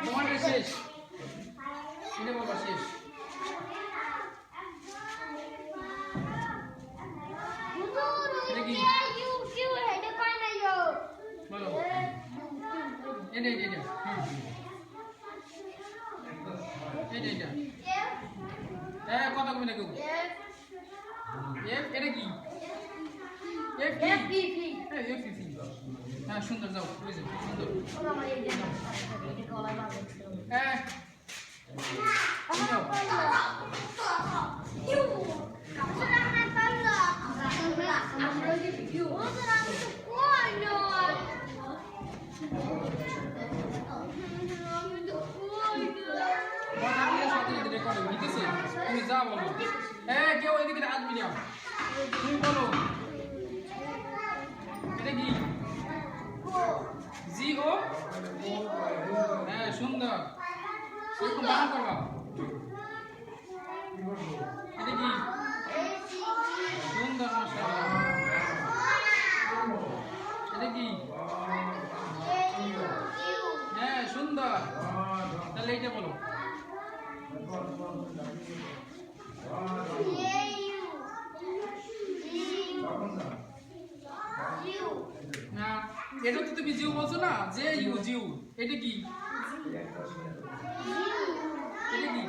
তোমারটা শেষ। এটা বাবা শেষ। এটা কি? বলো। এটা। এটা। কথা কমে না কেউ। এটা কি? হ্যাঁ সুন্দর যাও সুন্দর। তুমি যা বলো। কেউ এদিকে আসবি না। তুমি বলো। এটা কি? জিও। হ্যাঁ সুন্দর। এরকম বানান করবা। এটা কি? সুন্দর মাশাআল্লাহ। এটা কি? হ্যাঁ সুন্দর। তাহলে এটা বলো। না এটা তো তুমি জিউ বলছো না, যে জিউ। এটা কি? এটা কি?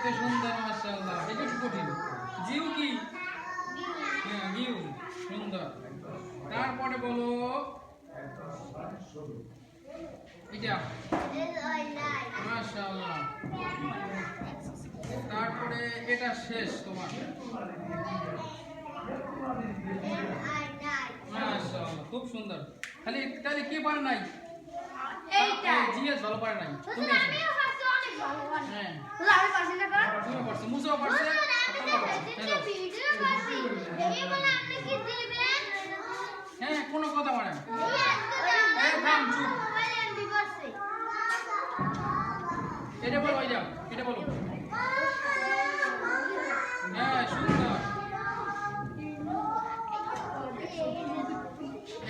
তো সুন্দর মাশাআল্লাহ। এটা কি কঠিন? জিউ কি? হ্যাঁ জিউ সুন্দর। তারপরে বলো এটা মাশাআল্লাহ। তারপরে এটা শেষ তোমার। মাশাআল্লাহ খুব সুন্দর। তাহলে কে পারে নাই? এইটা জিএস ভালো পারে নাই। তুমি আমিও পারছি অনেক ভালো পারে। হ্যাঁ আমি পারছি না কর। তুমি পারছো, মুসাও পারছে। ভিডিও পারছি। এই বলে আপনি কি দিবেন? হ্যাঁ কোনো কথা বলেন। থাম চুপ। এটা বলো এটা বলো। হ্যাঁ সুন্দর।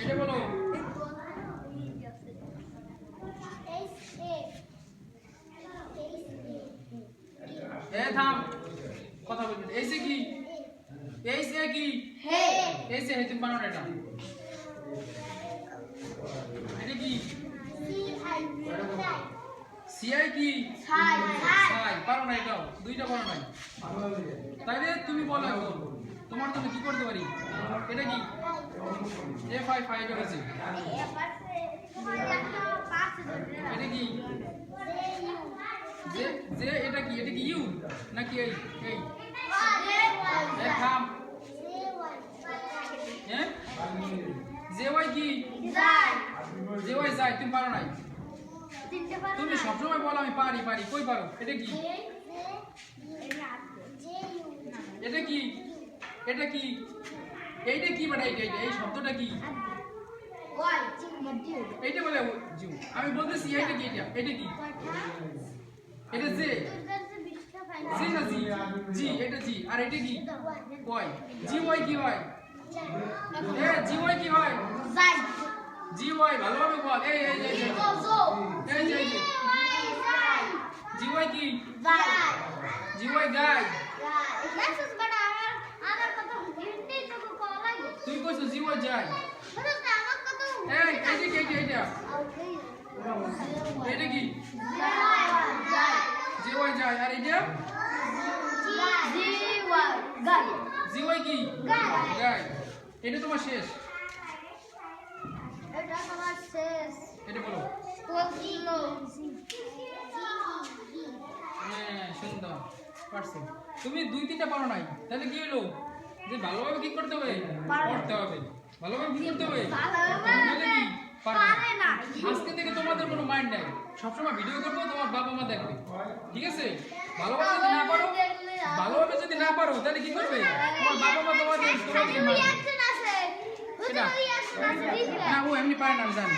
এটা বলো। থাম কথা বলবেন। এইসে কি? এইসে কি? হে। এইসে হে তুমি বানাও এটা। এটা কি? সিআই কি? ছাই। পারো না এটাও। দুইটা পারো নাই। তাইলে তুমি বলো এখন। তোমার জন্য কি করতে পারি? এটা কি? এফআই ফাইভ হয়েছে। এটা কি? যে এটা কি? এটা কি ইউ নাকি এই? থাম। হ্যাঁ জে ওয়াই কি? জে ওয়াই যায়। তুমি পারো নাই। তুমি সবসময় বলো আমি পারি। কই পারো? এটা কি? এটা কি? এটা কি? এইটা কি বেটা? এইটা এই শব্দটা কি? এইটা বলে জিউ। আমি বলতেছি এইটা কি? এটা কি? এটা জে না জি। এটা জি। আর এটা কি? ওয়াই। জি ওয়াই কি হয়? জি ওয়াই কি হয়? জি ওয়াই ভালোভাবে বল। এই জি ওয়াই কি? জি ওয়াই গাই। তুই কইছো জি ওয়াই যাই। এটা কি? জি ওয়াই যায়। আর এটা জি ওয়াই কি? গাই। এটা তোমার শেষ। এটা বলো। হ্যাঁ সুন্দর পারছো। তুমি দুই তিনটা পারো নাই। তাহলে কি হলো? যে ভালোভাবে কি করতে হবে? পড়তে হবে। ভালোভাবে কি করতে হবে? আজকে থেকে তোমাদের কোনো মাইন্ড নাই। সবসময় ভিডিও করবো, তোমার বাবা মা দেখবে। ঠিক আছে? ভালোভাবে যদি না পারো তাহলে কি করবে? তোমার বাবা মা তোমাকে না ও এমনি পারে না আমি জানি।